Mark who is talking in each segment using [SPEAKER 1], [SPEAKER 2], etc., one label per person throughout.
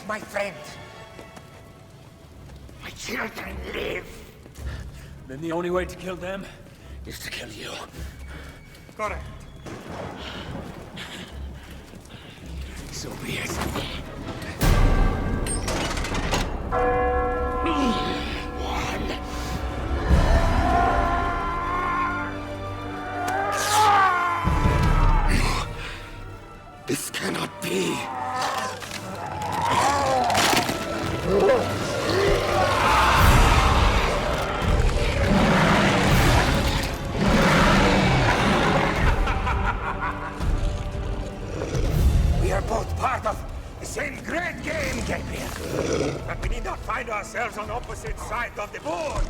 [SPEAKER 1] let my friend, my children live.
[SPEAKER 2] Then the only way to kill them is to kill you.
[SPEAKER 1] Correct.
[SPEAKER 2] So be it.
[SPEAKER 1] This cannot be. We are both part of the same great game, Gabriel. But we need not find ourselves on opposite sides of the board.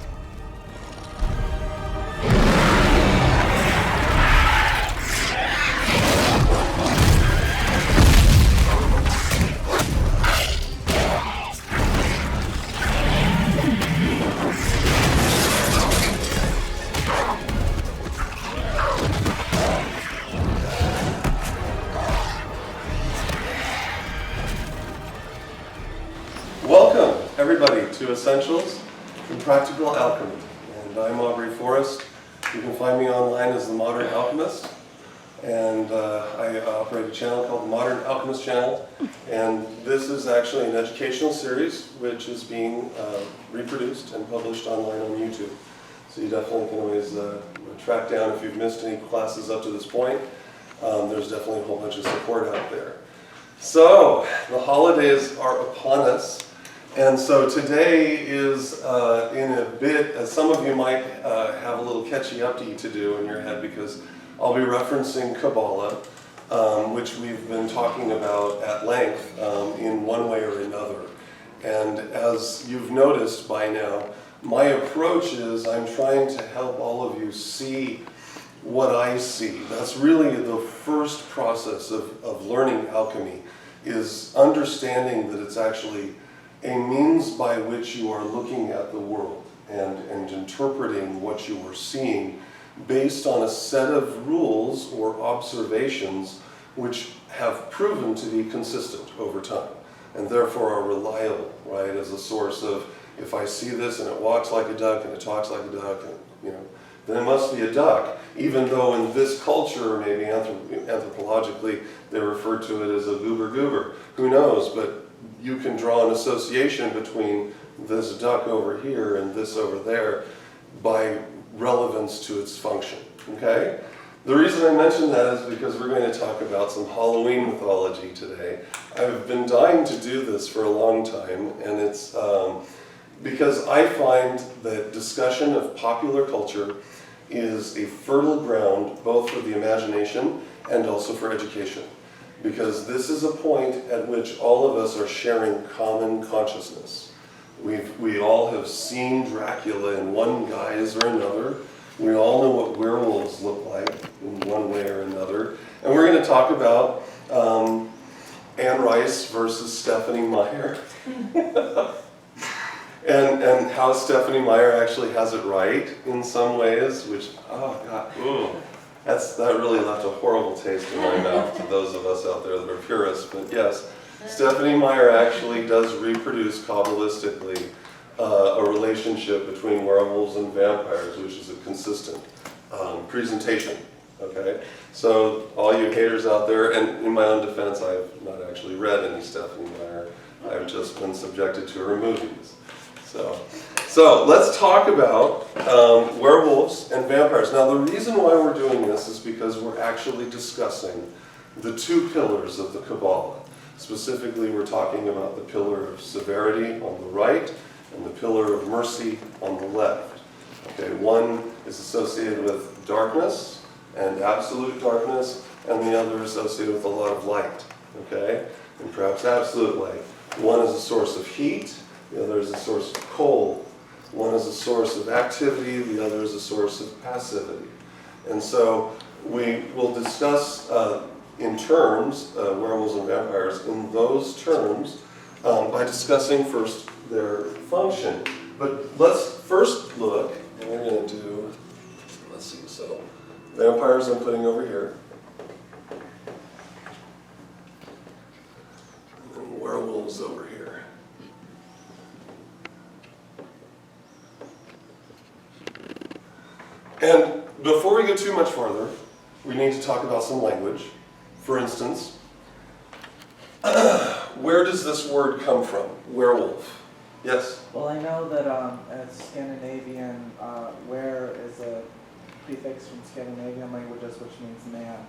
[SPEAKER 3] Welcome, everybody, to Essentials from Practical Alchemy. And I'm Aubrey Forrest. You can find me online as the Modern Alchemist. And I operate a channel called the Modern Alchemist Channel. And this is actually an educational series which is being reproduced and published online on YouTube. So you definitely can always track down if you've missed any classes up to this point. There's definitely a whole bunch of support out there. So, the holidays are upon us. And so today is in a bit, as some of you might have a little catchy-up-y to do in your head, because I'll be referencing Kabbalah, which we've been talking about at length in one way or another. And as you've noticed by now, my approach is I'm trying to help all of you see what I see. That's really the first process of learning alchemy, is understanding that it's actually a means by which you are looking at the world and interpreting what you are seeing based on a set of rules or observations which have proven to be consistent over time and therefore are reliable, right, as a source of, if I see this and it walks like a duck and it talks like a duck, and, then it must be a duck, even though in this culture, maybe anthropologically, they refer to it as a goober. Who knows, but you can draw an association between this duck over here and this over there by relevance to its function, okay? The reason I mention that is because we're going to talk about some Halloween mythology today. I've been dying to do this for a long time, and it's because I find that discussion of popular culture is a fertile ground both for the imagination and also for education. Because this is a point at which all of us are sharing common consciousness. We all have seen Dracula in one guise or another. We all know what werewolves look like in one way or another. And we're going to talk about Anne Rice versus Stephanie Meyer. and how Stephanie Meyer actually has it right in some ways, which, oh God, ooh. That really left a horrible taste in my mouth to those of us out there that are purists. But yes, Stephanie Meyer actually does reproduce Kabbalistically a relationship between werewolves and vampires, which is a consistent presentation. Okay, so all you haters out there, and in my own defense, I've not actually read any Stephanie Meyer. I've just been subjected to her movies. So let's talk about werewolves and vampires. Now, the reason why we're doing this is because we're actually discussing the two pillars of the Kabbalah. Specifically, we're talking about the pillar of severity on the right and the pillar of mercy on the left. Okay, one is associated with darkness and absolute darkness, and the other is associated with a lot of light, okay, and perhaps absolute light. One is a source of heat, the other is a source of cold. One is a source of activity, the other is a source of passivity. And so we will discuss in terms, werewolves and vampires, in those terms by discussing first their function. But let's first look, and we're going to do, let's see, so vampires I'm putting over here. And werewolves over here. And before we go too much farther, we need to talk about some language. For instance, where does this word come from? Werewolf. Yes?
[SPEAKER 4] Well, I know that as Scandinavian, were is a prefix from Scandinavian languages, which means man.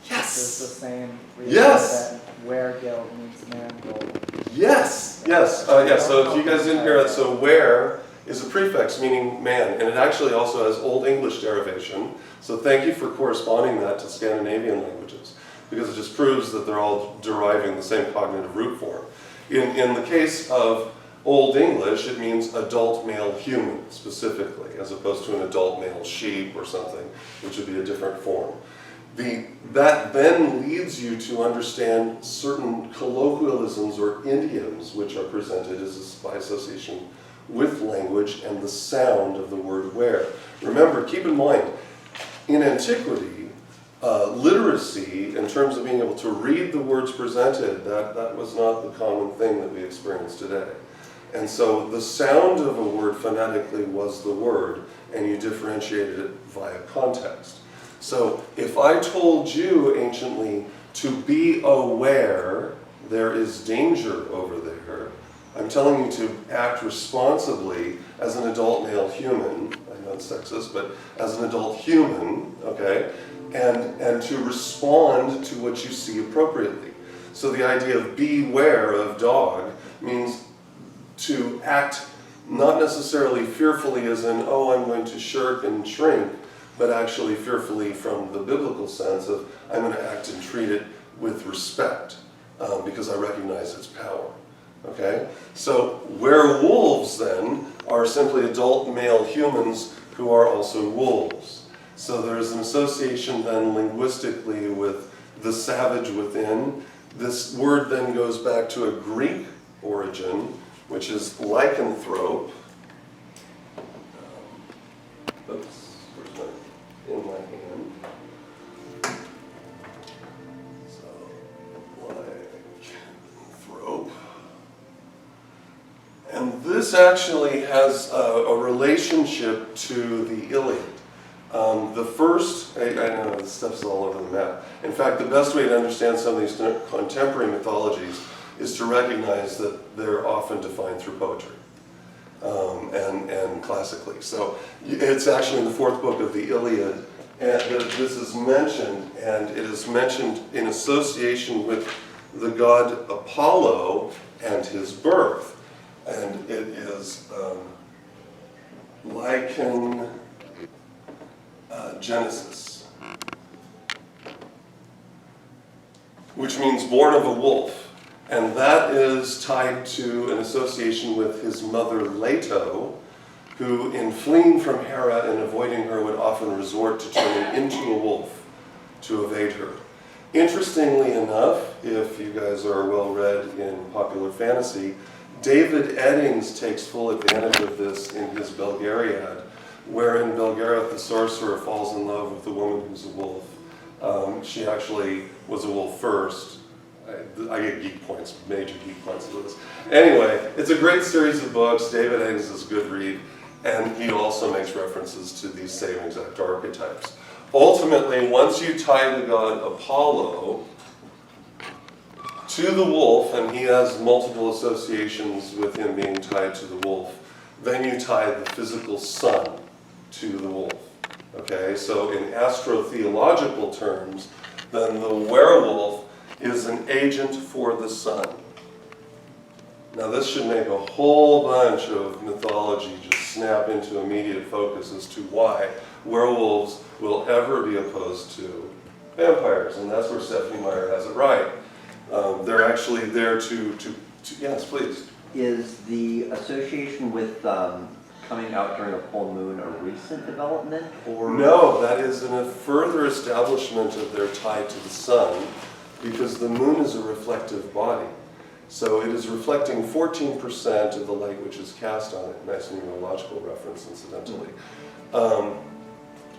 [SPEAKER 3] Yes!
[SPEAKER 4] It's the same reason
[SPEAKER 3] Yes!
[SPEAKER 4] that were-guild means man-guild.
[SPEAKER 3] Yes! Yes. So if you guys didn't hear it, so where is a prefix meaning man, and it actually also has Old English derivation. So thank you for corresponding that to Scandinavian languages, because it just proves that they're all deriving the same cognitive root form. In the case of Old English, it means adult male human, specifically, as opposed to an adult male sheep or something, which would be a different form. That then leads you to understand certain colloquialisms or idioms which are presented by association with language and the sound of the word where. Remember, keep in mind, in antiquity, literacy, in terms of being able to read the words presented, that was not the common thing that we experience today. And so the sound of a word phonetically was the word, and you differentiated it via context. So if I told you anciently to be aware there is danger over there, I'm telling you to act responsibly as an adult male human. I know it's sexist, but as an adult human, okay, and to respond to what you see appropriately. So the idea of beware of dog means to act not necessarily fearfully as in, oh, I'm going to shirk and shrink, but actually fearfully from the biblical sense of, I'm going to act and treat it with respect because I recognize its power. Okay? So werewolves then are simply adult male humans who are also wolves. So there's an association then linguistically with the savage within. This word then goes back to a Greek origin, which is lycanthrope. Oops, where's my, in my hand. So, lycanthrope. And this actually has a relationship to the Iliad. The first, I know this stuff's all over the map. In fact, the best way to understand some of these contemporary mythologies is to recognize that they're often defined through poetry and classically. So it's actually in the fourth book of the Iliad, and this is mentioned, and it is mentioned in association with the god Apollo and his birth. And it is Genesis, which means born of a wolf. And that is tied to an association with his mother Leto, who in fleeing from Hera and avoiding her would often resort to turning into a wolf to evade her. Interestingly enough, if you guys are well read in popular fantasy, David Eddings takes full advantage of this in his Belgariad, wherein Belgariad the sorcerer falls in love with a woman who's a wolf. She actually was a wolf first. I get geek points, major geek points for this. Anyway, it's a great series of books. David Eddings is a good read, and he also makes references to these same exact archetypes. Ultimately, once you tie the god Apollo to the wolf, and he has multiple associations with him being tied to the wolf, then you tie the physical sun to the wolf. Okay, so in astrotheological terms, then the werewolf is an agent for the sun. Now this should make a whole bunch of mythology just snap into immediate focus as to why werewolves will ever be opposed to vampires, and that's where Stephanie Meyer has it right. They're actually there to yes, please.
[SPEAKER 5] Is the association with coming out during a full moon a recent development, or?
[SPEAKER 3] No, that is a further establishment of their tie to the sun, because the moon is a reflective body. So it is reflecting 14% of the light which is cast on it. Nice numerological reference, incidentally.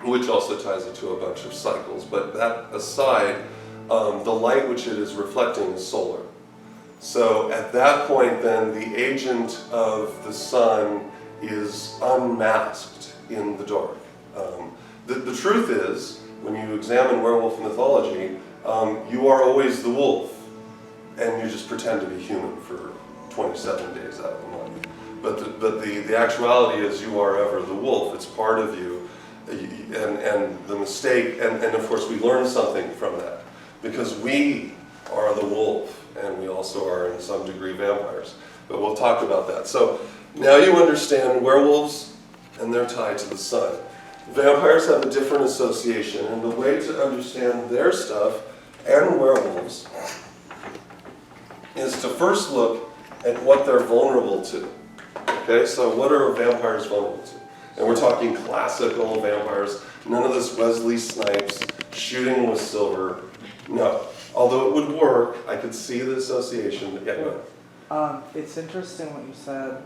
[SPEAKER 3] Which also ties it to a bunch of cycles. But that aside, the light which it is reflecting is solar. So at that point then, the agent of the sun is unmasked in the dark. the truth is, when you examine werewolf mythology, you are always the wolf, and you just pretend to be human for 27 days out of the month. But the actuality is you are ever the wolf. It's part of you, and the mistake, and of course we learn something from that, because we are the wolf, and we also are in some degree vampires. But we'll talk about that. So now you understand werewolves, and they're tied to the sun. Vampires have a different association, and the way to understand their stuff and werewolves is to first look at what they're vulnerable to. Okay, so what are vampires vulnerable to? And we're talking classical vampires, none of this Wesley Snipes, shooting with silver. No. Although it would work, I could see the association. Yeah, go ahead.
[SPEAKER 4] It's interesting what you said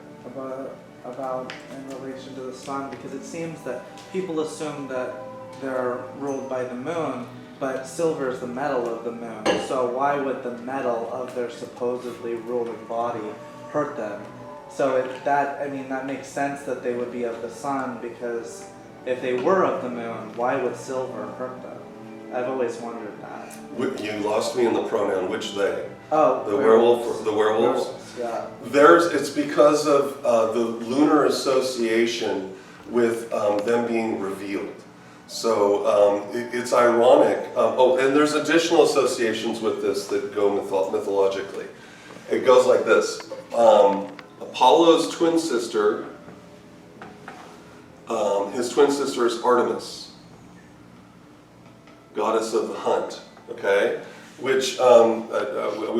[SPEAKER 4] about in relation to the sun, because it seems that people assume that they're ruled by the moon, but silver is the metal of the moon. So why would the metal of their supposedly ruling body hurt them? So that makes sense that they would be of the sun, because if they were of the moon, why would silver hurt them? I've always wondered that.
[SPEAKER 3] You lost me in the pronoun, which they?
[SPEAKER 4] Oh,
[SPEAKER 3] the werewolf, the werewolves?
[SPEAKER 4] Yeah.
[SPEAKER 3] It's because of the lunar association with them being revealed. So it's ironic. And there's additional associations with this that go mythologically. It goes like this. Apollo's twin sister, his twin sister is Artemis, goddess of the hunt, okay? Which, we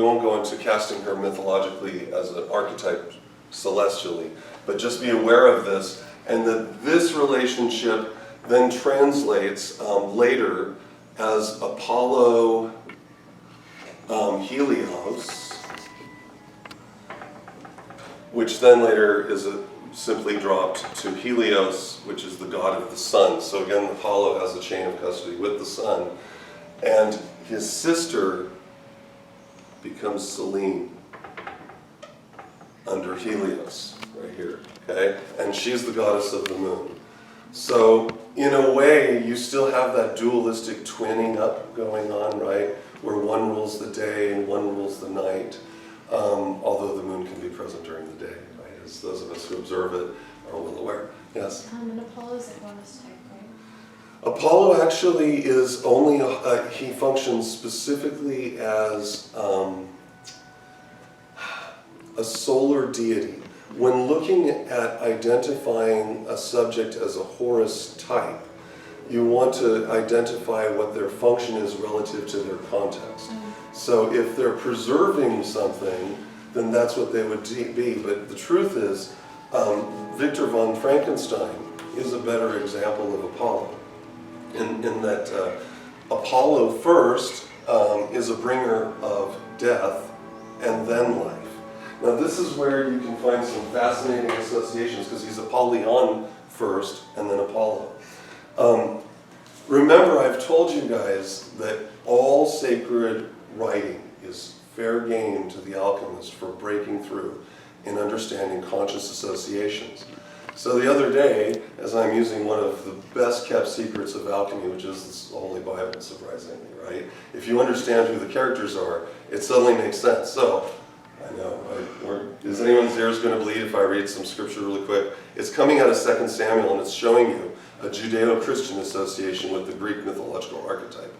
[SPEAKER 3] won't go into casting her mythologically as an archetype celestially, but just be aware of this, and that this relationship then translates later as Apollo Helios, which then later is simply dropped to Helios, which is the god of the sun. So again, Apollo has a chain of custody with the sun, and his sister becomes Selene under Helios, right here, okay? And she's the goddess of the moon. So, in a way, you still have that dualistic twinning up going on, right? Where one rules the day and one rules the night, although the moon can be present during the day, right? As those of us who observe it are well aware. Yes?
[SPEAKER 6] And Apollo is a goddess type, right?
[SPEAKER 3] Apollo actually is only, he functions specifically as a solar deity. When looking at identifying a subject as a Horus type, you want to identify what their function is relative to their context. So if they're preserving something, then that's what they would be. But the truth is, Victor von Frankenstein is a better example of Apollo, in that Apollo first is a bringer of death and then life. Now this is where you can find some fascinating associations, because he's Apollyon first and then Apollo. Remember, I've told you guys that all sacred writing is fair game to the alchemist for breaking through in understanding conscious associations. So the other day, as I'm using one of the best kept secrets of alchemy, which is the Holy Bible, surprisingly, right? If you understand who the characters are, it suddenly makes sense. So, I know, is anyone's ears going to bleed if I read some scripture really quick? It's coming out of 2 Samuel, and it's showing you a Judeo-Christian association with the Greek mythological archetype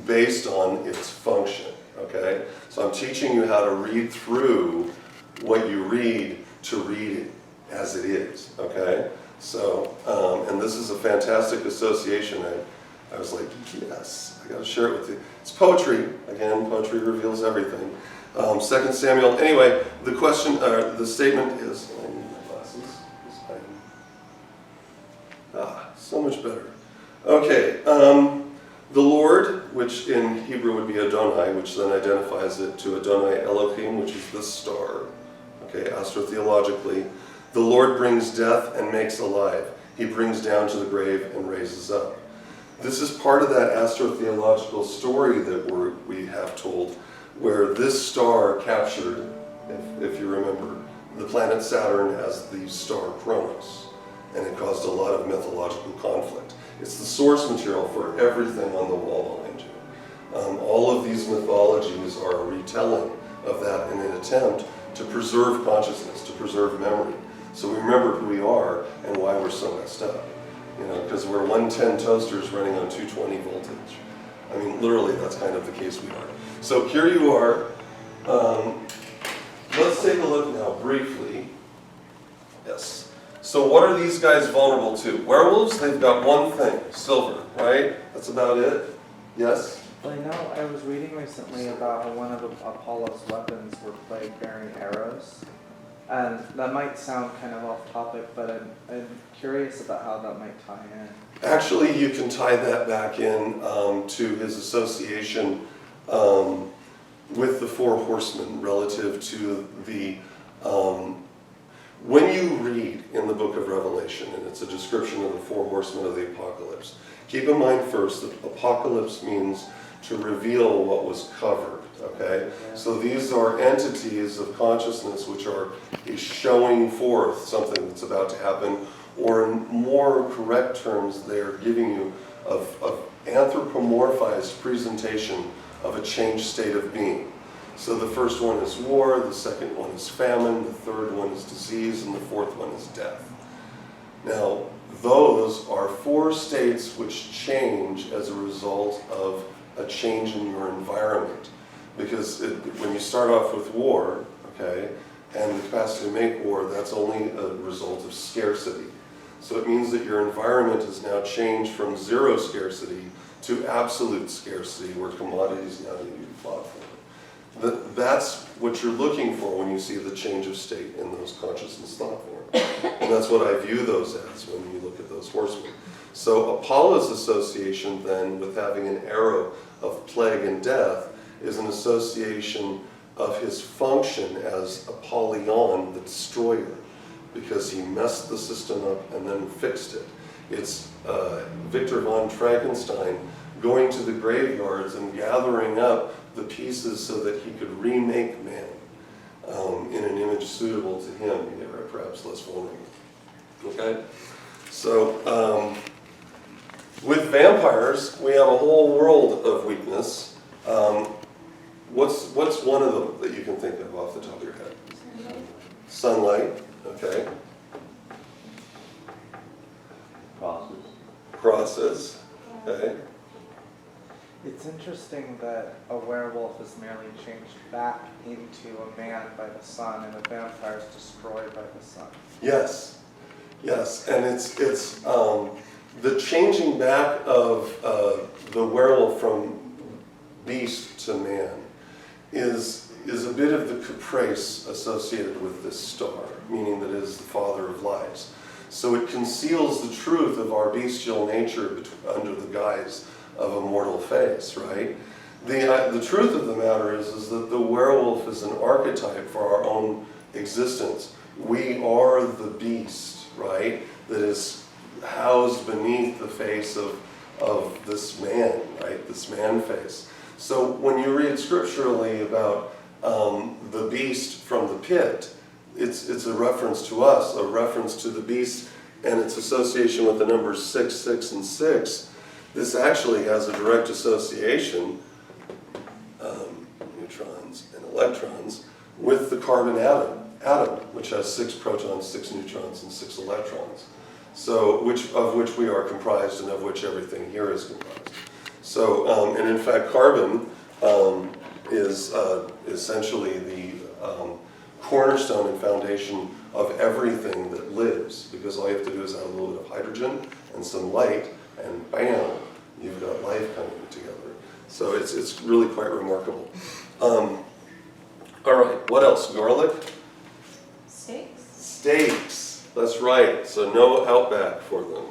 [SPEAKER 3] based on its function, okay? So I'm teaching you how to read through what you read to read it as it is, okay? So, and this is a fantastic association. I was like, yes, I got to share it with you. It's poetry. Again, poetry reveals everything. 2 Samuel. Anyway, the question, the statement is, I need my glasses. So much better. Okay, the Lord, which in Hebrew would be Adonai, which then identifies it to Adonai Elohim, which is this star. Okay, astrotheologically, the Lord brings death and makes alive. He brings down to the grave and raises up. This is part of that astrotheological story that we have told, where this star captured, if you remember, the planet Saturn as the star Kronos, and it caused a lot of mythological conflict. It's the source material for everything on the wall behind you. All of these mythologies are a retelling of that in an attempt to preserve consciousness, to preserve memory. So we remember who we are and why we're so messed up. You know, because we're 110 toasters running on 220 voltage. I mean, literally, that's kind of the case we are. So here you are. Let's take a look now briefly. Yes. So what are these guys vulnerable to? Werewolves, they've got one thing, silver, right? That's about it. Yes?
[SPEAKER 4] Well, you know, I was reading recently about how one of Apollo's weapons were plague-bearing arrows. And that might sound kind of off topic, but I'm curious about how that might tie in.
[SPEAKER 3] Actually, you can tie that back in to his association with the four horsemen relative to the... when you read in the book of Revelation, and it's a description of the four horsemen of the apocalypse, keep in mind first that apocalypse means to reveal what was covered, okay? So these are entities of consciousness which are showing forth something that's about to happen, or in more correct terms, they're giving you of anthropomorphized presentation of a changed state of being. So the first one is war, the second one is famine, the third one is disease, and the fourth one is death. Now, those are four states which change as a result of a change in your environment. Because when you start off with war, okay, and the capacity to make war, that's only a result of scarcity. So it means that your environment has now changed from zero scarcity to absolute scarcity, where commodities now need to be fought for. That's what you're looking for when you see the change of state in those consciousness thought forms. And that's what I view those as when you look at those horsemen. So Apollo's association then with having an arrow of plague and death is an association of his function as Apollyon, the destroyer, because he messed the system up and then fixed it. It's Victor von Frankenstein going to the graveyards and gathering up the pieces so that he could remake man in an image suitable to him, perhaps less vulnerable. Okay? So, with vampires, we have a whole world of weakness. What's one of them that you can think of off the top of your head? Sunlight. Okay. Crosses. Okay.
[SPEAKER 4] It's interesting that a werewolf is merely changed back into a man by the sun, and a vampire is destroyed by the sun.
[SPEAKER 3] Yes, yes, and it's the changing back of the werewolf from beast to man is a bit of the caprice associated with this star, meaning that it is the father of lies. So it conceals the truth of our bestial nature under the guise of a mortal face, right? The truth of the matter is that the werewolf is an archetype for our own existence. We are the beast, right? That is housed beneath the face of this man, right? This man face. So when you read scripturally about the beast from the pit, it's a reference to us, a reference to the beast and its association with the numbers 6, 6, and 6. This actually has a direct association, neutrons and electrons, with the carbon atom, which has 6 protons, 6 neutrons, and 6 electrons. So, of which we are comprised, and of which everything here is comprised. So, and in fact, carbon is essentially the cornerstone and foundation of everything that lives, because all you have to do is add a little bit of hydrogen and some light, and bam, you've got life coming together. So it's really quite remarkable. All right, what else? Garlic?
[SPEAKER 6] Steaks?
[SPEAKER 3] Steaks, that's right. So no Outback for them.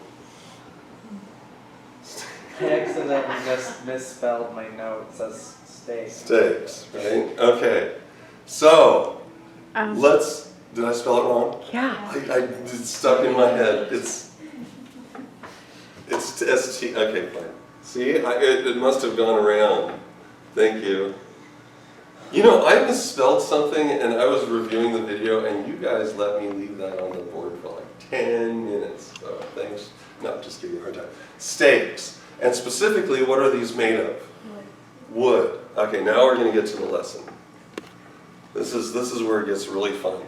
[SPEAKER 4] I accidentally misspelled my notes as steak.
[SPEAKER 3] Steaks, right? Okay. So, did I spell it wrong?
[SPEAKER 7] Yeah.
[SPEAKER 3] It's stuck in my head. It's ST, okay, fine. See, it must have gone around. Thank you. You know, I misspelled something and I was reviewing the video and you guys let me leave that on the board for like 10 minutes. So No, just giving you a hard time. Stakes. And specifically, what are these made of? Wood. Okay, now we're going to get to the lesson. This is where it gets really fun.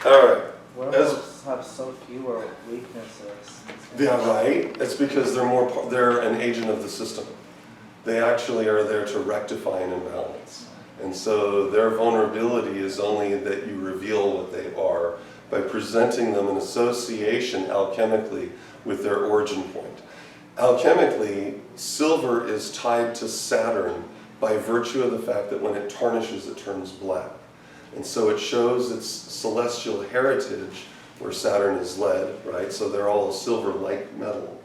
[SPEAKER 3] All right.
[SPEAKER 4] Werewolves have so fewer weaknesses.
[SPEAKER 3] Yeah, right. It's because they're an agent of the system. They actually are there to rectify an imbalance. And so their vulnerability is only that you reveal what they are by presenting them in association alchemically with their origin point. Alchemically, silver is tied to Saturn by virtue of the fact that when it tarnishes, it turns black. And so it shows its celestial heritage, where Saturn is lead, right? So they're all a silver-like metal,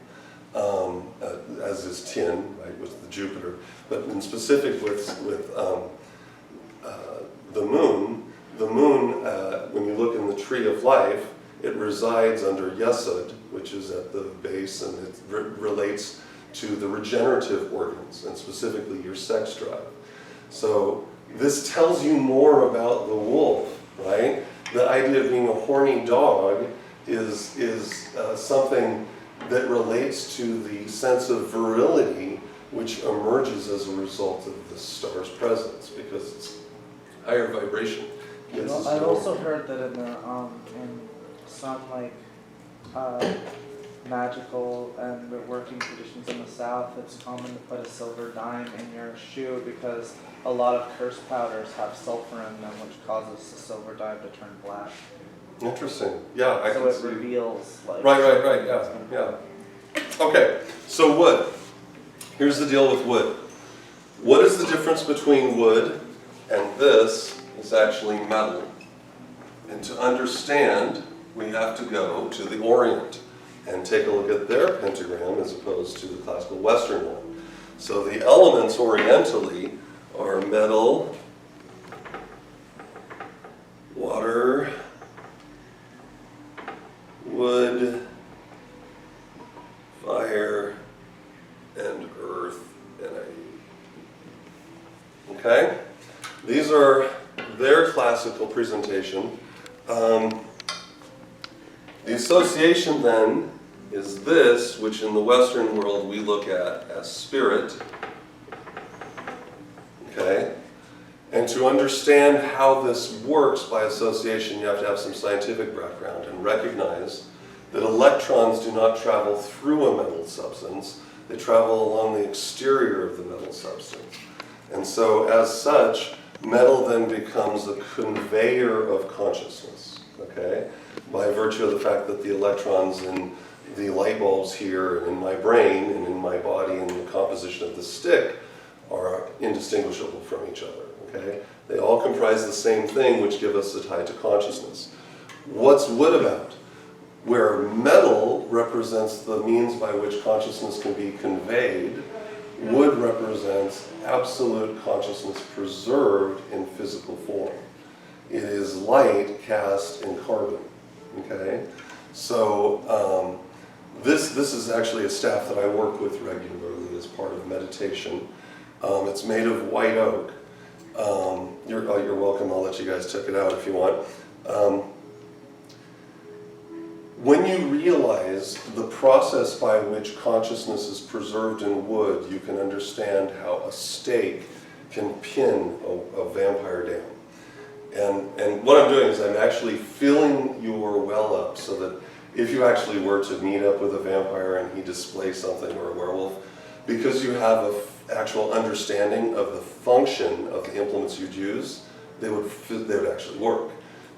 [SPEAKER 3] as is tin, right, with the Jupiter. But in specific with the moon, when you look in the tree of life, it resides under Yesod, which is at the base, and it relates to the regenerative organs, and specifically your sex drive. So this tells you more about the wolf, right? The idea of being a horny dog is something that relates to the sense of virility which emerges as a result of the star's presence, because it's higher vibration.
[SPEAKER 4] I've also heard that in some magical and working traditions in the South, it's common to put a silver dime in your shoe because a lot of curse powders have sulfur in them, which causes the silver dime to turn black.
[SPEAKER 3] Interesting. Yeah, I
[SPEAKER 4] so
[SPEAKER 3] can
[SPEAKER 4] it
[SPEAKER 3] see.
[SPEAKER 4] reveals
[SPEAKER 3] Right. Yeah. Okay. So wood. Here's the deal with wood. What is the difference between wood and this is actually metal? And to understand, we have to go to the Orient and take a look at their pentagram as opposed to the classical Western one. So the elements orientally are metal, water, wood, fire, and earth, and air. Okay? These are their classical presentation. The association then is this, which in the Western world we look at as spirit. Okay? And to understand how this works by association, you have to have some scientific background and recognize that electrons do not travel through a metal substance, they travel along the exterior of the metal substance. And so as such, metal then becomes a conveyor of consciousness, okay? By virtue of the fact that the electrons in the light bulbs here and in my brain and in my body and the composition of the stick are indistinguishable from each other, okay? They all comprise the same thing, which give us a tie to consciousness. What's wood about? Where metal represents the means by which consciousness can be conveyed, wood represents absolute consciousness preserved in physical form. It is light cast in carbon, okay? So this is actually a staff that I work with regularly as part of meditation. It's made of white oak. You're welcome, I'll let you guys check it out if you want. When you realize the process by which consciousness is preserved in wood, you can understand how a stake can pin a vampire down. And what I'm doing is I'm actually filling your well up so that if you actually were to meet up with a vampire and he displays something, or a werewolf, because you have an actual understanding of the function of the implements you'd use, they would actually work.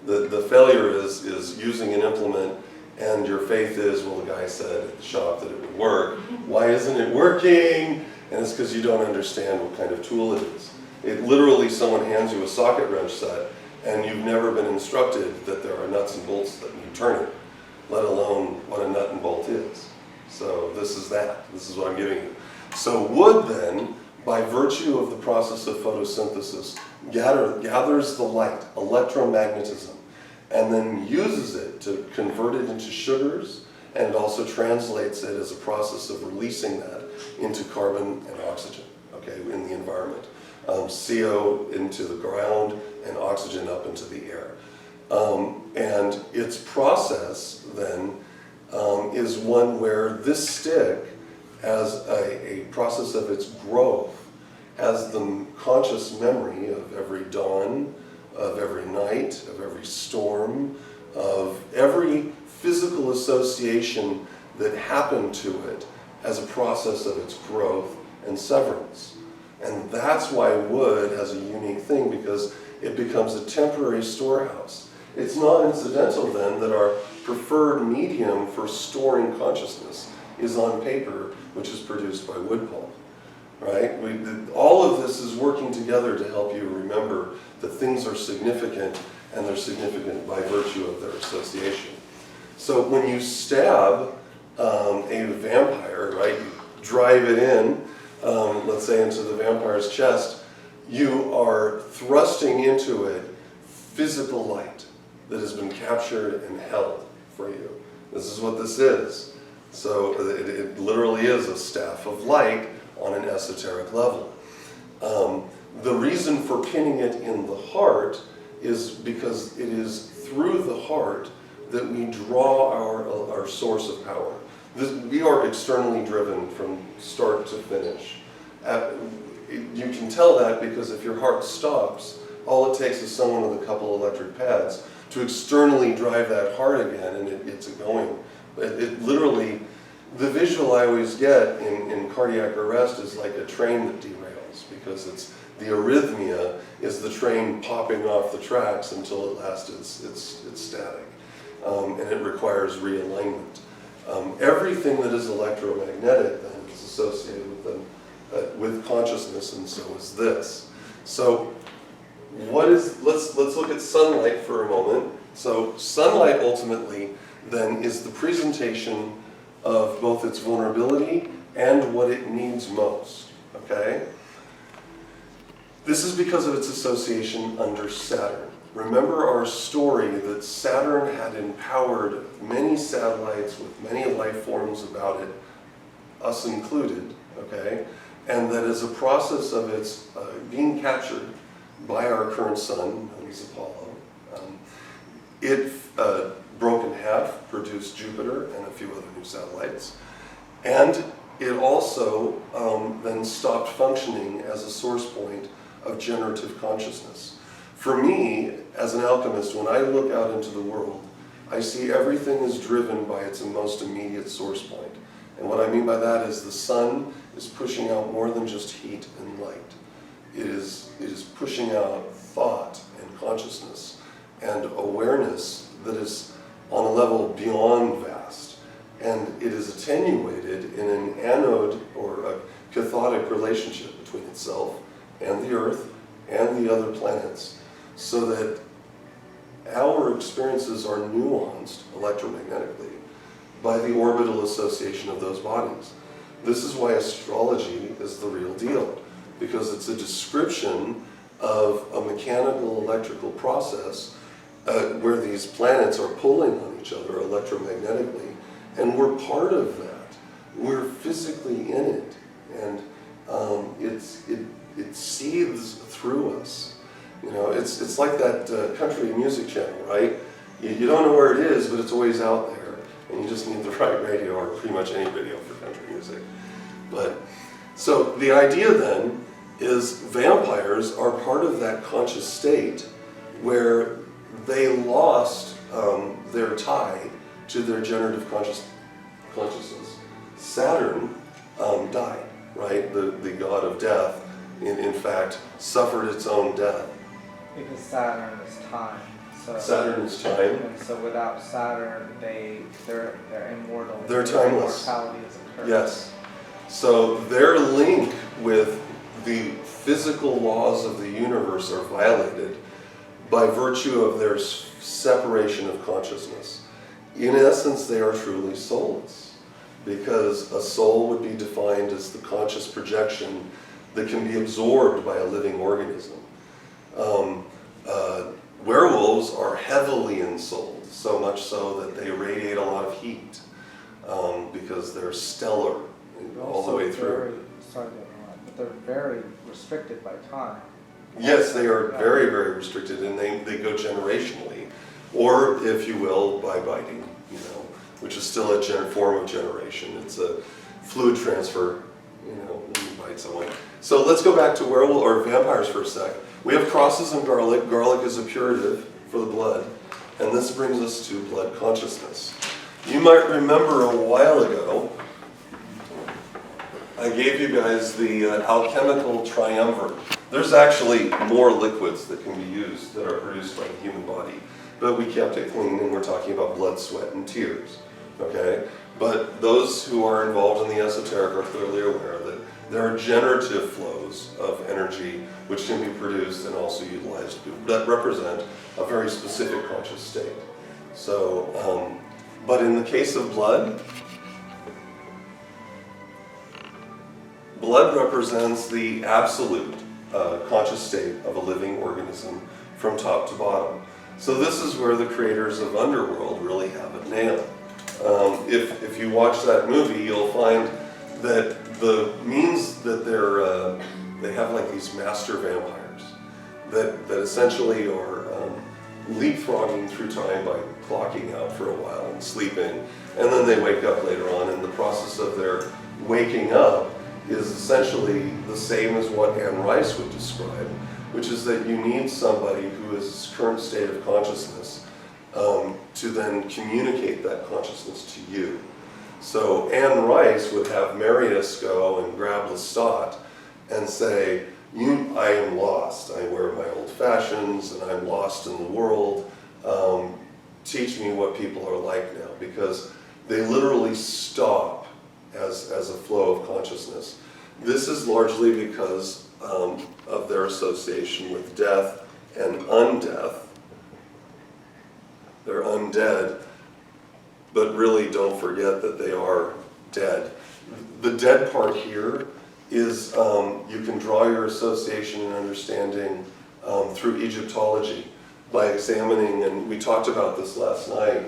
[SPEAKER 3] The failure is using an implement and your faith is, well, the guy said at the shop that it would work. Why isn't it working? And it's because you don't understand what kind of tool it is. It literally, someone hands you a socket wrench set and you've never been instructed that there are nuts and bolts that you turn it, let alone what a nut and bolt is. So this is that. This is what I'm giving you. So wood then, by virtue of the process of photosynthesis, gathers the light, electromagnetism, and then uses it to convert it into sugars, and it also translates it as a process of releasing that into carbon and oxygen, okay, in the environment. CO into the ground and oxygen up into the air. And its process then is one where this stick, as a process of its growth, has the conscious memory of every dawn, of every night, of every storm, of every physical association that happened to it as a process of its growth and severance. And that's why wood has a unique thing, because it becomes a temporary storehouse. It's not incidental then that our preferred medium for storing consciousness is on paper, which is produced by wood pulp, right? All of this is working together to help you remember that things are significant, and they're significant by virtue of their association. So when you stab a vampire, right, you drive it in, let's say into the vampire's chest, you are thrusting into it physical light that has been captured and held for you. This is what this is. So it literally is a staff of light on an esoteric level. The reason for pinning it in the heart is because it is through the heart that we draw our source of power. We are externally driven from start to finish. You can tell that because if your heart stops, all it takes is someone with a couple electric pads to externally drive that heart again, and it's going. It literally, the visual I always get in cardiac arrest is like a train that derails, because it's the arrhythmia is the train popping off the tracks until at last it's static, and it requires realignment. Everything that is electromagnetic then is associated with them, with consciousness, and so is this. So let's look at sunlight for a moment. So sunlight ultimately then is the presentation of both its vulnerability and what it needs most, okay? This is because of its association under Saturn. Remember our story that Saturn had empowered many satellites with many life forms about it, us included, okay? And that as a process of its being captured by our current sun, known as Apollo, it broke in half, produced Jupiter and a few other new satellites. And it also then stopped functioning as a source point of generative consciousness. For me, as an alchemist, when I look out into the world, I see everything is driven by its most immediate source point. And what I mean by that is the sun is pushing out more than just heat and light. It is pushing out thought and consciousness and awareness that is on a level beyond vast. And it is attenuated in an anode or a cathodic relationship between itself and the Earth and the other planets, so that our experiences are nuanced electromagnetically by the orbital association of those bodies. This is why astrology is the real deal, because it's a description of a mechanical electrical process where these planets are pulling on each other electromagnetically, and we're part of that. We're physically in it, and it seethes through us. You know, it's like that country music channel, right? You don't know where it is, but it's always out there, and you just need the right radio, or pretty much any radio for country music. But so the idea then is vampires are part of that conscious state where they lost their tie to their generative consciousness. Saturn died, right? The god of death, in fact, suffered its own death.
[SPEAKER 4] Because Saturn is time. So,
[SPEAKER 3] Saturn is time.
[SPEAKER 4] And so without Saturn, they're immortal.
[SPEAKER 3] They're timeless.
[SPEAKER 4] Immortality is a curse.
[SPEAKER 3] Yes. So their link with the physical laws of the universe are violated by virtue of their separation of consciousness. In essence, they are truly soulless, because a soul would be defined as the conscious projection that can be absorbed by a living organism. Werewolves are heavily ensouled, so much so that they radiate a lot of heat, because they're stellar all the way through.
[SPEAKER 4] Sorry to interrupt, but they're very restricted by time.
[SPEAKER 3] Yes, they are very, very restricted, and they go generationally, or, if you will, by biting, which is still a form of generation. It's a fluid transfer, when you bite someone. So let's go back to werewolf or vampires for a sec. We have crosses and garlic. Garlic is a curative for the blood, and this brings us to blood consciousness. You might remember a while ago, I gave you guys the alchemical triumvirate. There's actually more liquids that can be used that are produced by the human body, but we kept it clean, and we're talking about blood, sweat, and tears, okay? But those who are involved in the esoteric are clearly aware that there are generative flows of energy which can be produced and also utilized that represent a very specific conscious state. So, but in the case of blood, blood represents the absolute conscious state of a living organism from top to bottom. So this is where the creators of Underworld really have it nailed. If you watch that movie, you'll find that the means that they have like these master vampires that essentially are leapfrogging through time by clocking out for a while and sleeping, and then they wake up later on, and the process of their waking up is essentially the same as what Anne Rice would describe, which is that you need somebody who is current state of consciousness to then communicate that consciousness to you. So Anne Rice would have Marius go and grab Lestat and say, I am lost. I wear my old fashions and I'm lost in the world. Teach me what people are like now, because they literally stop as a flow of consciousness. This is largely because of their association with death and undeath. They're undead, but really don't forget that they are dead. The dead part here is you can draw your association and understanding through Egyptology by examining, and we talked about this last night,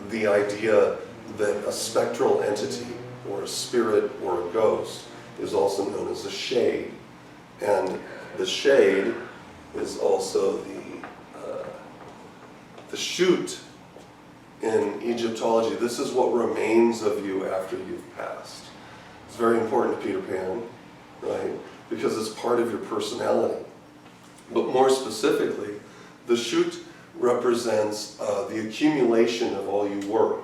[SPEAKER 3] the idea that a spectral entity or a spirit or a ghost is also known as a shade. And the shade is also the shoot in Egyptology. This is what remains of you after you've passed. It's very important to Peter Pan, right? Because it's part of your personality. But more specifically, the shoot represents the accumulation of all you were.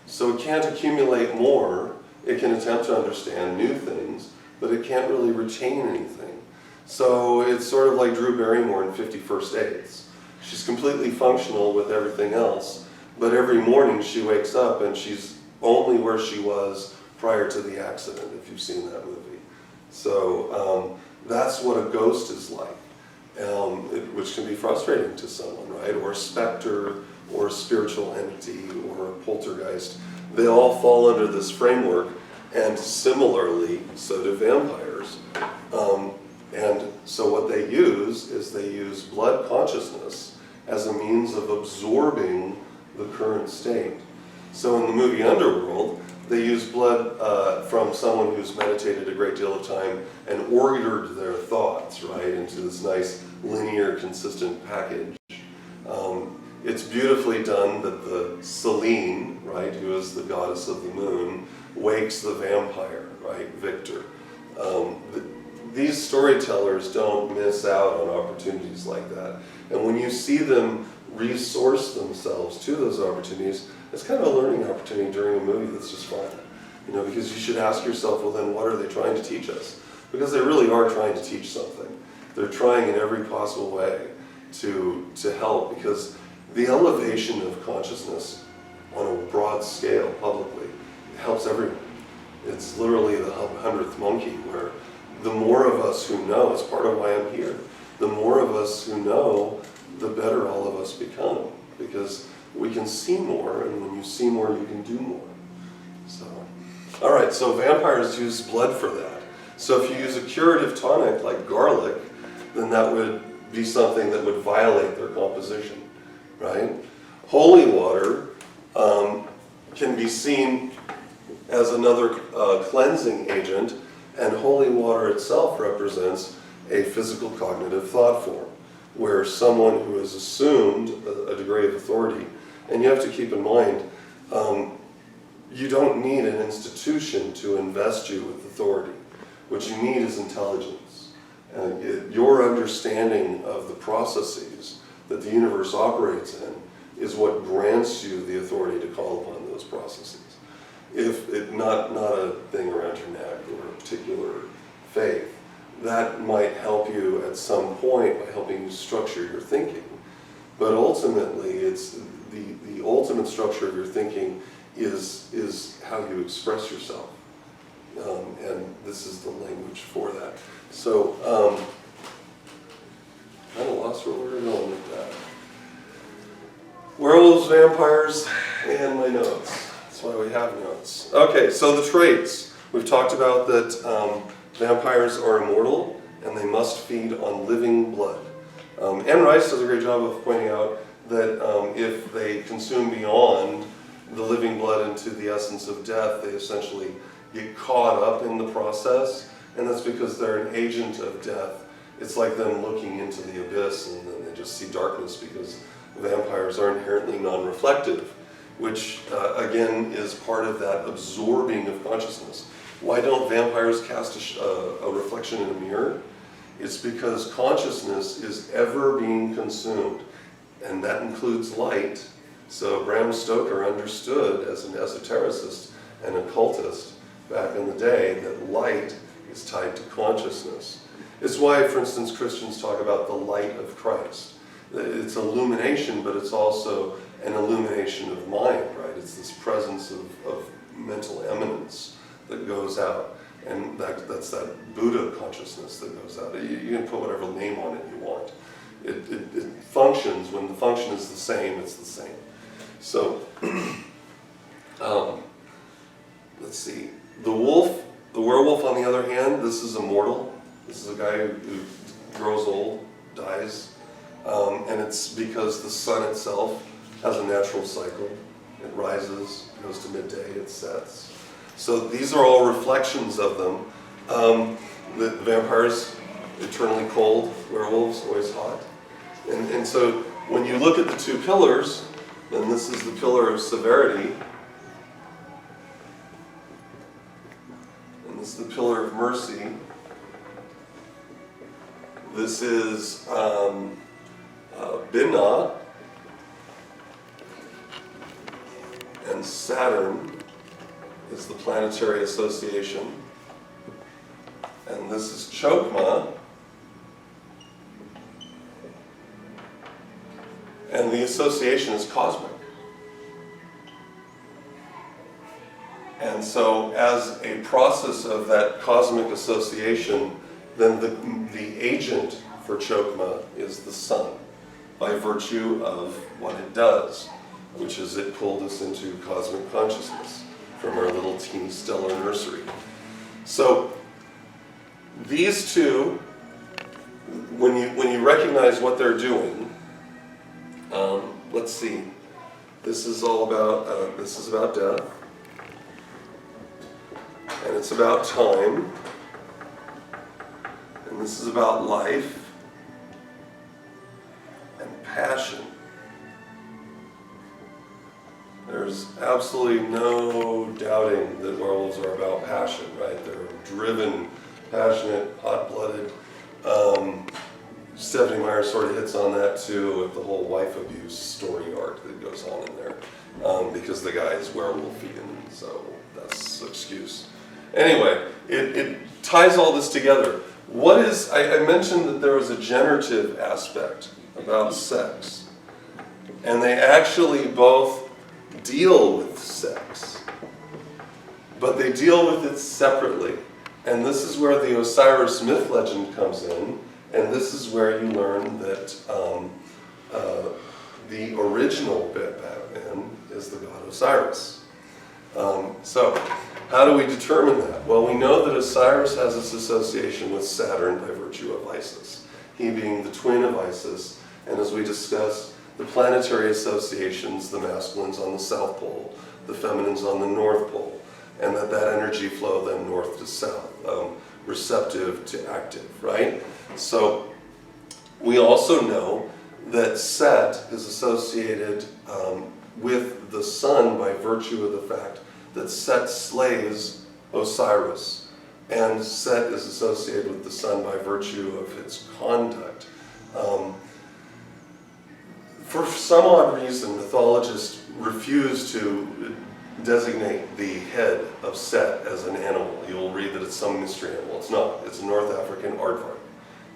[SPEAKER 3] So it can't accumulate more. It can attempt to understand new things, but it can't really retain anything. So it's sort of like Drew Barrymore in 50 First Dates. She's completely functional with everything else, but every morning she wakes up and she's only where she was prior to the accident, if you've seen that movie. So that's what a ghost is like, which can be frustrating to someone, right? Or a specter, or a spiritual entity, or a poltergeist. They all fall under this framework, and similarly, so do vampires. And so what they use is they use blood consciousness as a means of absorbing the current state. So in the movie Underworld, they use blood from someone who's meditated a great deal of time and ordered their thoughts, right, into this nice linear, consistent package. It's beautifully done that the Selene, right, who is the goddess of the moon, wakes the vampire, right, Victor. These storytellers don't miss out on opportunities like that. And when you see them resource themselves to those opportunities, it's kind of a learning opportunity during a movie that's just fun. Because you should ask yourself, well then what are they trying to teach us? Because they really are trying to teach something. They're trying in every possible way to help, because the elevation of consciousness on a broad scale publicly helps everyone. It's literally the 100th monkey, where the more of us who know, it's part of why I'm here, the more of us who know, the better all of us become, because we can see more, and when you see more, you can do more. So, all right, so vampires use blood for that. So if you use a curative tonic like garlic, then that would be something that would violate their composition, right? Holy water can be seen as another cleansing agent, and holy water itself represents a physical cognitive thought form, where someone who has assumed a degree of authority, and you have to keep in mind, You don't need an institution to invest you with authority. What you need is intelligence. Your understanding of the processes that the universe operates in is what grants you the authority to call upon those processes. If it, not a thing around your neck or a particular faith, that might help you at some point by helping you structure your thinking. But ultimately, it's the ultimate structure of your thinking is how you express yourself. And this is the language for that. So, I kind of lost where we were going with that. Werewolves, vampires, and my notes. That's why we have notes. Okay, so the traits. We've talked about that vampires are immortal and they must feed on living blood. Anne Rice does a great job of pointing out that if they consume beyond the living blood into the essence of death, they essentially get caught up in the process, and that's because they're an agent of death. It's like them looking into the abyss and then they just see darkness, because vampires are inherently non-reflective, which again is part of that absorbing of consciousness. Why don't vampires cast a reflection in a mirror? It's because consciousness is ever being consumed, and that includes light. So Bram Stoker understood, as an esotericist and occultist back in the day, that light is tied to consciousness. It's why, for instance, Christians talk about the light of Christ. It's illumination, but it's also an illumination of mind, right? It's this presence of mental eminence that goes out. And that's that Buddha consciousness that goes out. You can put whatever name on it you want. It functions. When the function is the same, it's the same. So, let's see. The werewolf, on the other hand, this is immortal. This is a guy who grows old, dies. And it's because the sun itself has a natural cycle. It rises, goes to midday, it sets. So these are all reflections of them. The vampires, eternally cold, werewolves, always hot. And so when you look at the two pillars, then this is the pillar of severity, and this is the pillar of mercy. This is Binah, and Saturn is the planetary association, and this is Chokmah, and the association is cosmic. And so as a process of that cosmic association, then the agent for Chokmah is the sun, by virtue of what it does, which is it pulled us into cosmic consciousness from our little teeny stellar nursery. So these two, when you recognize what they're doing, let's see. This is all about this is about death, and it's about time, and this is about life and passion. There's absolutely no doubting that werewolves are about passion, right? They're driven, passionate, hot-blooded. Stephanie Meyer sort of hits on that too, with the whole wife abuse story arc that goes on in there, because the guy is werewolfy, and so that's the excuse. Anyway, it ties all this together. I mentioned that there was a generative aspect about sex, and they actually both deal with sex, but they deal with it separately. And this is where the Osiris myth legend comes in, and this is where you learn that the original Batman is the god Osiris. So, how do we determine that? Well, we know that Osiris has this association with Saturn by virtue of Isis, he being the twin of Isis, and as we discussed, the planetary associations, the masculines on the South Pole, the feminines on the North Pole, and that energy flow then north to south, receptive to active, right? So we also know that Set is associated with the sun by virtue of the fact that Set slays Osiris, and Set is associated with the sun by virtue of its conduct. For some odd reason, mythologists refuse to designate the head of Set as an animal. You'll read that it's some mystery animal. It's not. It's a North African aardvark,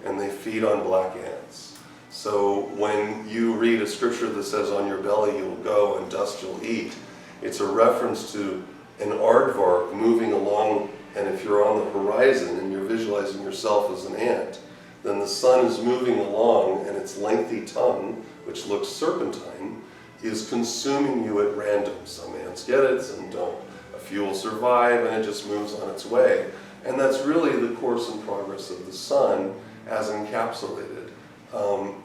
[SPEAKER 3] and they feed on black ants. So when you read a scripture that says, on your belly you'll go and dust you'll eat, it's a reference to an aardvark moving along, and if you're on the horizon and you're visualizing yourself as an ant, then the sun is moving along and its lengthy tongue, which looks serpentine, is consuming you at random. Some ants get it, some don't. A few will survive and it just moves on its way. And that's really the course and progress of the sun as encapsulated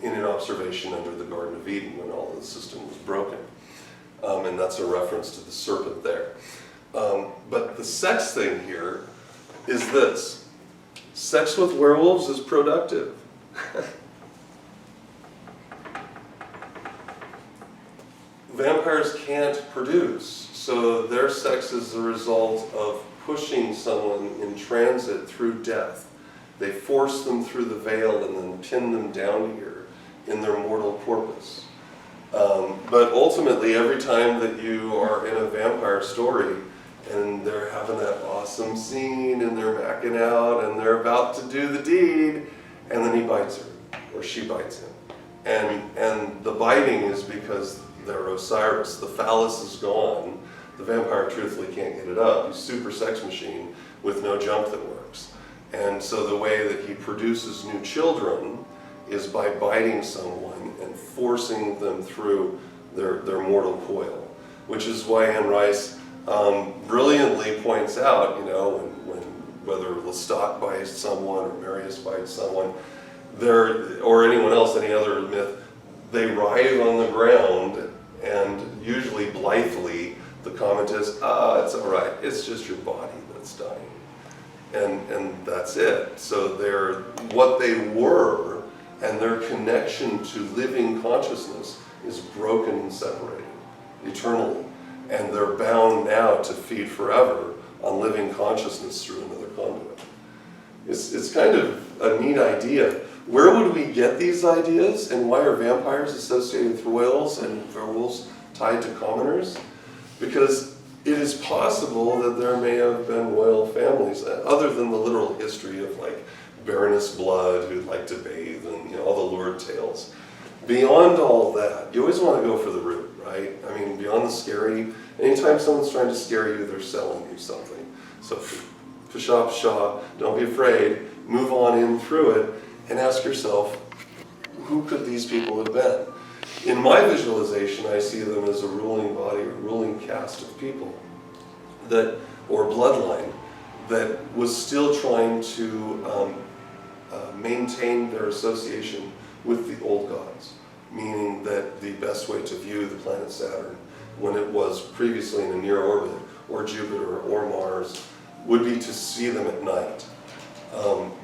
[SPEAKER 3] in an observation under the Garden of Eden when all the system was broken. And that's a reference to the serpent there. But the sex thing here is this. Sex with werewolves is productive. Vampires can't produce, so their sex is the result of pushing someone in transit through death. They force them through the veil and then pin them down here in their mortal corpus. But ultimately, every time that you are in a vampire story and they're having that awesome scene and they're macking out and they're about to do the deed, and then he bites her, or she bites him. And the biting is because they're Osiris. The phallus is gone. The vampire truthfully can't get it up. He's a super sex machine with no jump that works. And so the way that he produces new children is by biting someone and forcing them through their mortal coil, which is why Anne Rice brilliantly points out, when whether Lestat bites someone or Marius bites someone, or anyone else, any other myth, they writhe on the ground, and usually blithely the comment is, it's all right, it's just your body that's dying. And that's it. So they're what they were, and their connection to living consciousness is broken and separated eternally. And they're bound now to feed forever on living consciousness through another conduit. It's kind of a neat idea. Where would we get these ideas, and why are vampires associated with royals and werewolves tied to commoners? Because it is possible that there may have been royal families, other than the literal history of like Baroness Blood who'd like to bathe and all the lurid tales. Beyond all that, you always want to go for the root, right? I mean, beyond the scary, anytime someone's trying to scare you, they're selling you something. So, pshaw, pshaw, don't be afraid, move on in through it, and ask yourself, who could these people have been? In my visualization, I see them as a ruling body, a ruling caste of people, or bloodline, that was still trying to maintain their association with the old gods, meaning that the best way to view the planet Saturn, when it was previously in a near orbit, or Jupiter, or Mars, would be to see them at night.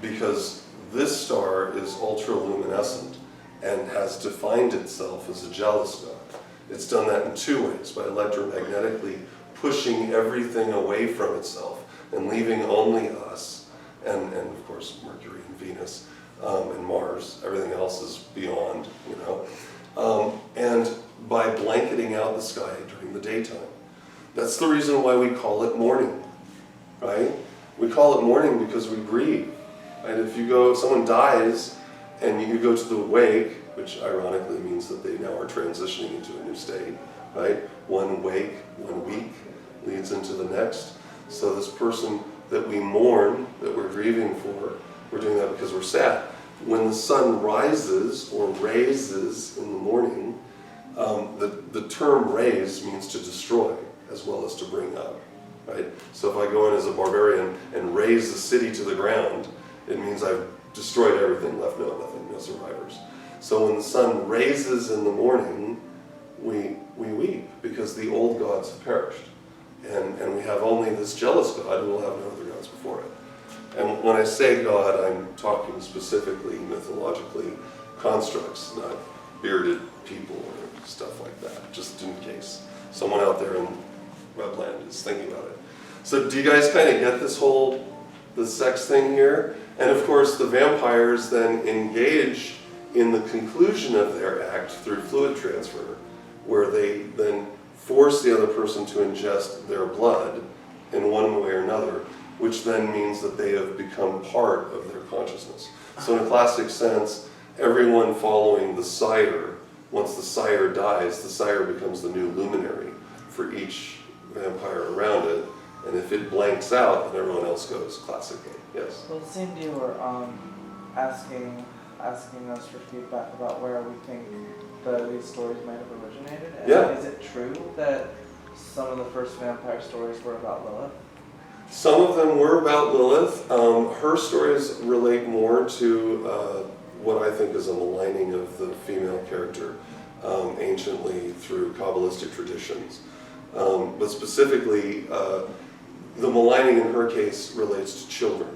[SPEAKER 3] Because this star is ultroluminescent and has defined itself as a jealous god. It's done that in two ways, by electromagnetically pushing everything away from itself and leaving only us, and of course Mercury and Venus and Mars. Everything else is beyond, and by blanketing out the sky during the daytime. That's the reason why we call it morning, right? We call it morning because we grieve. Right? If someone dies and you go to the wake, which ironically means that they now are transitioning into a new state, right? One wake, 1 week leads into the next. So this person that we mourn, that we're grieving for, we're doing that because we're sad. When the sun rises or raises in the morning, the term raise means to destroy as well as to bring up, right? So if I go in as a barbarian and raise the city to the ground, it means I've destroyed everything, left nothing, no survivors. So when the sun raises in the morning, we weep because the old gods have perished. And we have only this jealous God who will have no other gods before it. And when I say God, I'm talking specifically, mythologically, constructs, not bearded people or stuff like that, just in case someone out there in webland is thinking about it. So do you guys kind of get the sex thing here? And of course the vampires then engage in the conclusion of their act through fluid transfer, where they then force the other person to ingest their blood in one way or another, which then means that they have become part of their consciousness. So in a classic sense, everyone following the sire, once the sire dies, the sire becomes the new luminary for each vampire around it, and if it blanks out, then everyone else goes, classically. Yes?
[SPEAKER 4] Well, it seemed you were asking us for feedback about where we think these stories might have originated. And
[SPEAKER 3] Yeah.
[SPEAKER 4] is it true that some of the first vampire stories were about Lilith?
[SPEAKER 3] Some of them were about Lilith. Her stories relate more to what I think is a maligning of the female character anciently through Kabbalistic traditions. But specifically, the maligning in her case relates to children.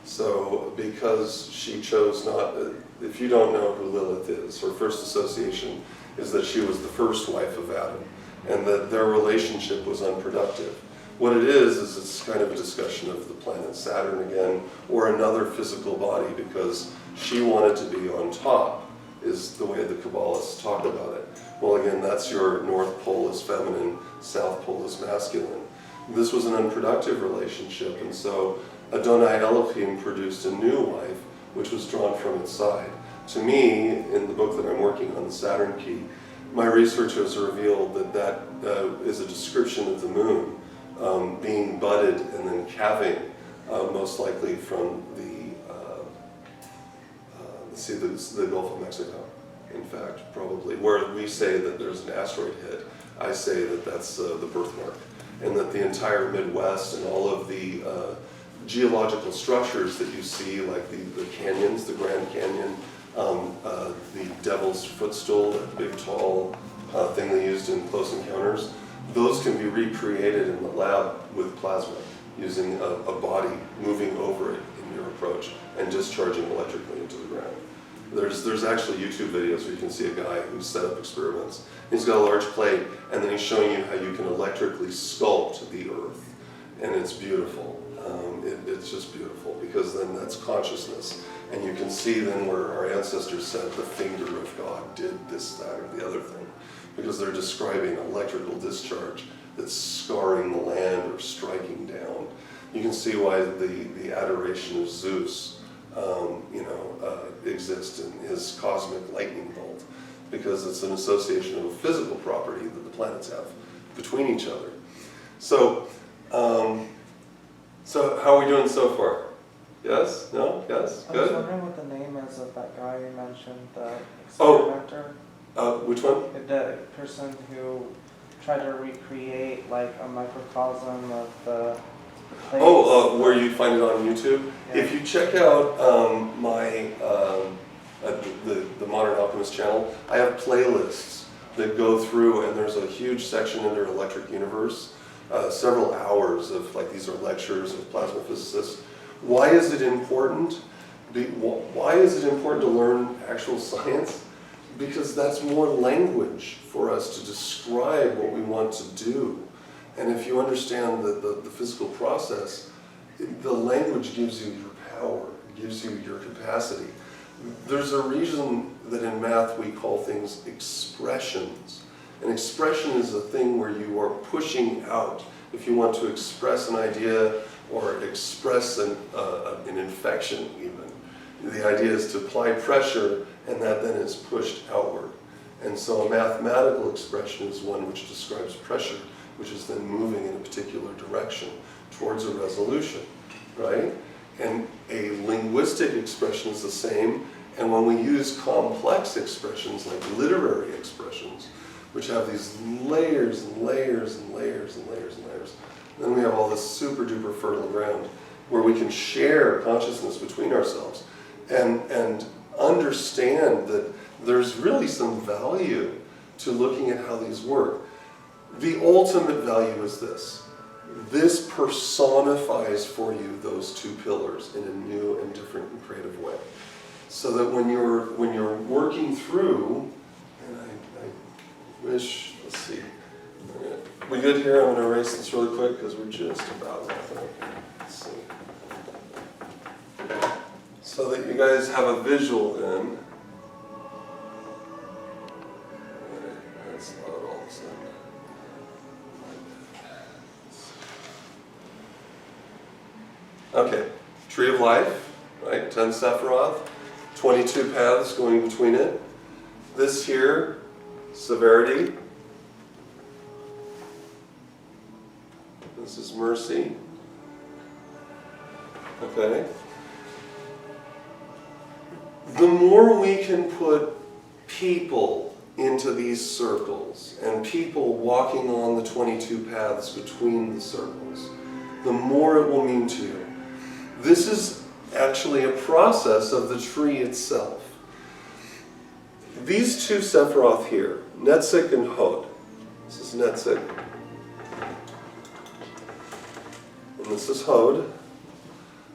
[SPEAKER 3] So because she chose not, if you don't know who Lilith is, her first association is that she was the first wife of Adam, and that their relationship was unproductive. What it is it's kind of a discussion of the planet Saturn again, or another physical body, because she wanted to be on top, is the way the Kabbalists talk about it. Well, again, that's your North Pole is feminine, South Pole is masculine. This was an unproductive relationship, and so Adonai Elohim produced a new wife, which was drawn from its side. To me, in the book that I'm working on, the Saturn Key, my research has revealed that is a description of the moon being budded and then calving, most likely from the Gulf of Mexico. In fact, probably where we say that there's an asteroid hit, I say that that's the birthmark, and that the entire Midwest and all of the geological structures that you see, like the canyons, the Grand Canyon, the Devil's Footstool, that big tall thing they used in Close Encounters, those can be recreated in the lab with plasma, using a body moving over it in your approach and discharging electrically into the ground. There's actually YouTube videos where you can see a guy who's set up experiments. He's got a large plate, and then he's showing you how you can electrically sculpt the earth, and it's beautiful. It's just beautiful, because then that's consciousness, and you can see then where our ancestors said the finger of God did this, that, or the other thing, because they're describing electrical discharge that's scarring the land or striking down. You can see why the adoration of Zeus exists in his cosmic lightning bolt, because it's an association of a physical property that the planets have between each other. So how are we doing so far? Yes? No? Yes?
[SPEAKER 4] I was
[SPEAKER 3] Good?
[SPEAKER 4] wondering what the name is of that guy you mentioned, the experimenter.
[SPEAKER 3] Which one?
[SPEAKER 4] The person who tried to recreate like a microcosm of the place.
[SPEAKER 3] Where you find it on YouTube?
[SPEAKER 4] Yeah.
[SPEAKER 3] If you check out the Modern Alchemist channel, I have playlists that go through, and there's a huge section under Electric Universe, several hours of, like, these are lectures of plasma physicists. Why is it important? Why is it important to learn actual science? Because that's more language for us to describe what we want to do. And if you understand the physical process, the language gives you your power, gives you your capacity. There's a reason that in math we call things expressions. An expression is a thing where you are pushing out. If you want to express an idea or express an infection even, the idea is to apply pressure, and that then is pushed outward. And so a mathematical expression is one which describes pressure, which is then moving in a particular direction towards a resolution, right? And a linguistic expression is the same, and when we use complex expressions like literary expressions, which have these layers and layers and layers and layers and layers, then we have all this super duper fertile ground where we can share consciousness between ourselves and understand that there's really some value to looking at how these work. The ultimate value is this. This personifies for you those two pillars in a new and different and creative way. So that when you're working through, and Wish, let's see. We good here? I'm going to erase this really quick because we're just about nothing. Let's see. So that you guys have a visual then. That's not all of a sudden. Okay, Tree of Life, right? 10 Sephiroth, 22 paths going between it. This here, severity. This is mercy. Okay. The more we can put people into these circles and people walking on the 22 paths between the circles, the more it will mean to you. This is actually a process of the tree itself. These two Sephiroth here, Netzik and Hod. This is Netzik. And this is Hod,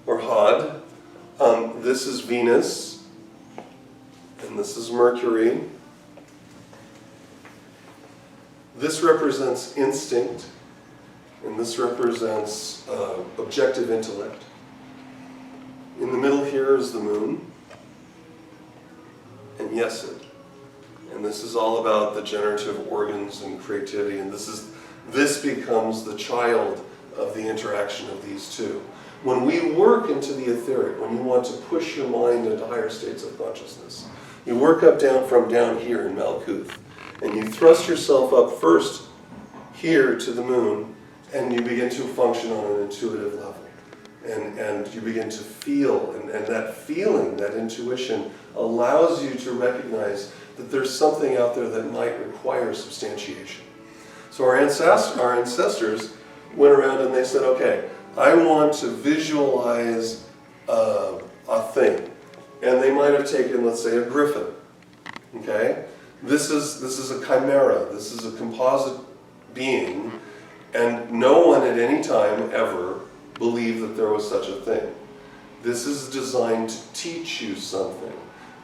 [SPEAKER 3] or Hod. This is Venus. And this is Mercury. This represents instinct. And this represents objective intellect. In the middle here is the moon. And Yesod. And this is all about the generative organs and creativity. And this becomes the child of the interaction of these two. When we work into the etheric, when you want to push your mind into higher states of consciousness, you work up from down here in Malkuth, and you thrust yourself up first here to the moon, and you begin to function on an intuitive level. And you begin to feel, and that feeling, that intuition, allows you to recognize that there's something out there that might require substantiation. So our ancestors went around and they said, okay, I want to visualize a thing. And they might have taken, let's say, a griffin. Okay? This is a chimera. This is a composite being. And no one at any time ever believed that there was such a thing. This is designed to teach you something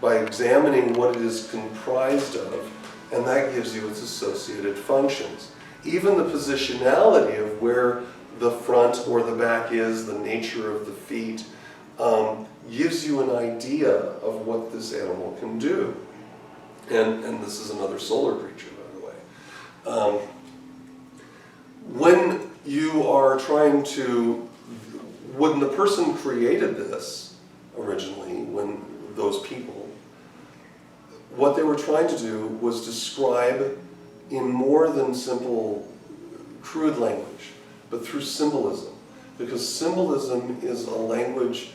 [SPEAKER 3] by examining what it is comprised of, and that gives you its associated functions. Even the positionality of where the front or the back is, the nature of the feet, gives you an idea of what this animal can do. And this is another solar creature, by the way. When you are trying to, when the person created this originally, when those people, what they were trying to do was describe in more than simple, crude language, but through symbolism. Because symbolism is a language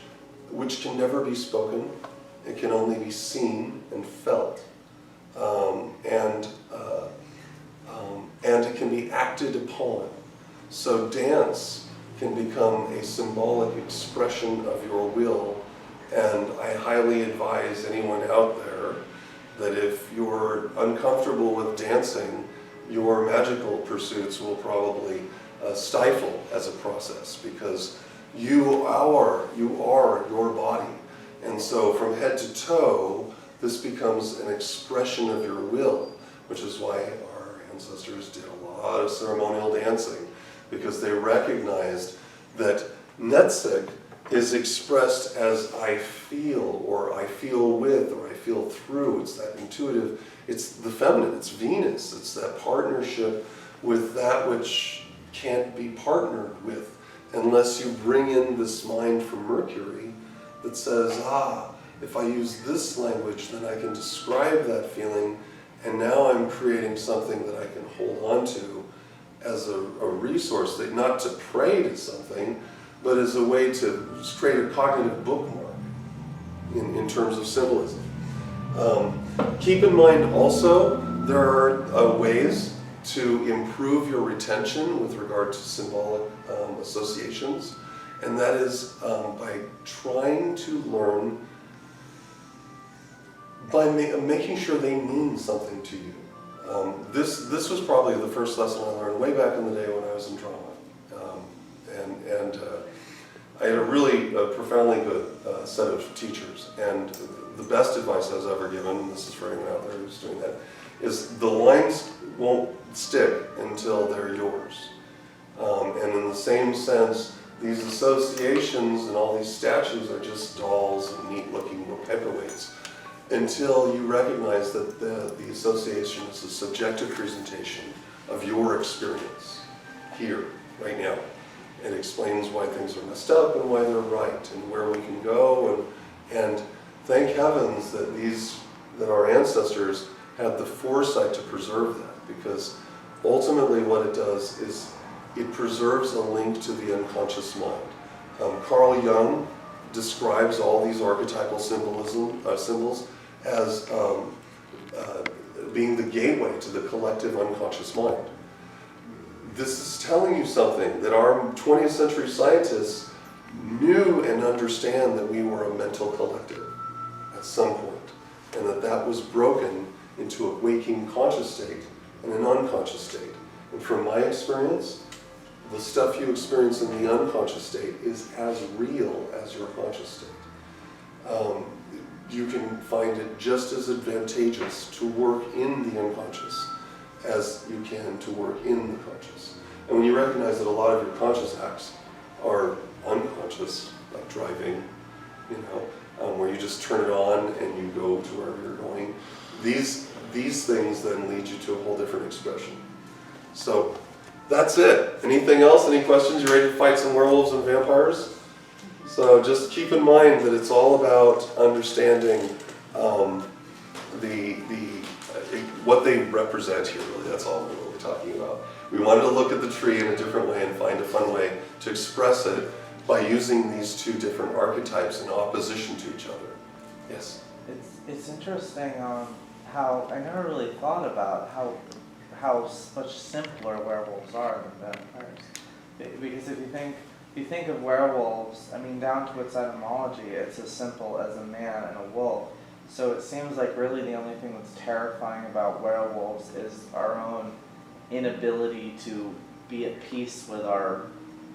[SPEAKER 3] which can never be spoken, it can only be seen and felt. And it can be acted upon. So dance can become a symbolic expression of your will, and I highly advise anyone out there that if you're uncomfortable with dancing, your magical pursuits will probably stifle as a process, because you are your body. And so from head to toe, this becomes an expression of your will, which is why our ancestors did a lot of ceremonial dancing, because they recognized that Netzik is expressed as I feel, or I feel with, or I feel through. It's that intuitive, it's the feminine, it's Venus, it's that partnership with that which can't be partnered with unless you bring in this mind from Mercury that says, if I use this language, then I can describe that feeling, and now I'm creating something that I can hold on to as a resource, that not to pray to something, but as a way to create a cognitive bookmark in terms of symbolism. Keep in mind also, there are ways to improve your retention with regard to symbolic associations, and that is by trying to learn, by making sure they mean something to you. This was probably the first lesson I learned way back in the day when I was in trauma. I had a really profoundly good set of teachers, and the best advice I was ever given, and this is for anyone out there who's doing that, is the lines won't stick until they're yours. And in the same sense, these associations and all these statues are just dolls and neat-looking paperweights until you recognize that the association is a subjective presentation of your experience here, right now. It explains why things are messed up and why they're right and where we can go. And thank heavens that our ancestors had the foresight to preserve that, because ultimately what it does is it preserves a link to the unconscious mind. Carl Jung describes all these archetypal symbols as being the gateway to the collective unconscious mind. This is telling you something that our 20th century scientists knew and understand, that we were a mental collective at some point, and that was broken into a waking conscious state and an unconscious state. And from my experience, the stuff you experience in the unconscious state is as real as your conscious state. You can find it just as advantageous to work in the unconscious as you can to work in the conscious. And when you recognize that a lot of your conscious acts are unconscious, like driving, where you just turn it on and you go to wherever you're going, these things then lead you to a whole different expression. So that's it. Anything else? Any questions? You ready to fight some werewolves and vampires? So just keep in mind that it's all about understanding what they represent here, really. That's all we're really talking about. We wanted to look at the tree in a different way and find a fun way to express it by using these two different archetypes in opposition to each other. Yes?
[SPEAKER 4] It's interesting how I never really thought about how much simpler werewolves are than vampires. Because if you think of werewolves, I mean, down to its etymology, it's as simple as a man and a wolf. So it seems like really the only thing that's terrifying about werewolves is our own inability to be at peace with our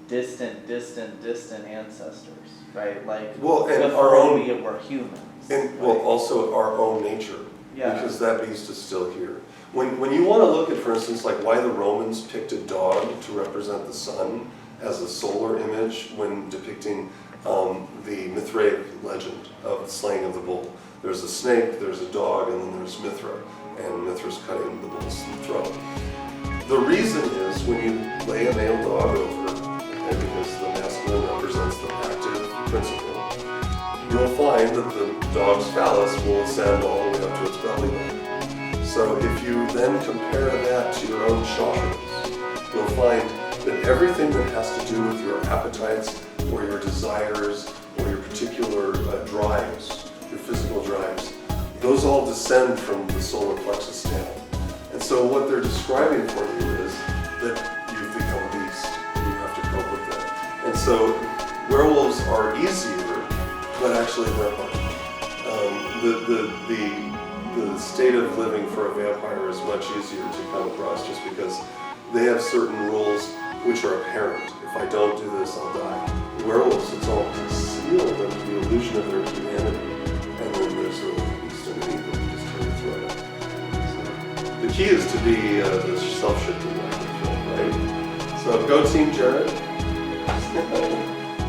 [SPEAKER 4] distant ancestors, right? Like,
[SPEAKER 3] well, and
[SPEAKER 4] before
[SPEAKER 3] our own,
[SPEAKER 4] we were humans.
[SPEAKER 3] and
[SPEAKER 4] right?
[SPEAKER 3] well, also our own nature,
[SPEAKER 4] Yeah.
[SPEAKER 3] because that beast is still here. When you want to look at, for instance, like why the Romans picked a dog to represent the sun as a solar image when depicting the Mithraic legend of the slaying of the bull. There's a snake, there's a dog, and then there's Mithra, and Mithra's cutting the bull's throat. The reason is when you lay a male dog over, okay, because the masculine represents the active principle, you'll find that the dog's phallus will ascend all the way up to its belly button. So if you then compare that to your own chakras, you'll find that everything that has to do with your appetites or your desires or your particular drives, your physical drives, those all descend from the solar plexus down. And so what they're describing for you is that you've become a beast and you have to cope with that. And so werewolves are easier, but actually they're hard. The state of living for a vampire is much easier to come across just because they have certain rules which are apparent. If I don't do this, I'll die. Werewolves, it's all concealed under the illusion of their humanity. And then there's a little beast underneath that you just turn your throat at. So, the key is to be the self-shifting right? So go Team Jared.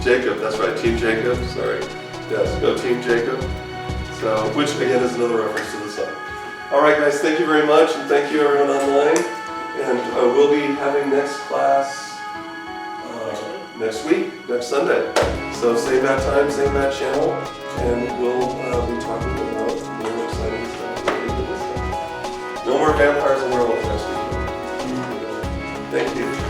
[SPEAKER 3] Jacob, that's right, Team Jacob, sorry. Yes, go Team Jacob. So, which again is another reference to the sun. All right, guys, thank you very much, and thank you everyone online. And we'll be having next class next week, next Sunday. So same bad time, same bad channel, and we'll be talking about more exciting stuff. No more vampires and werewolves next week. Thank you.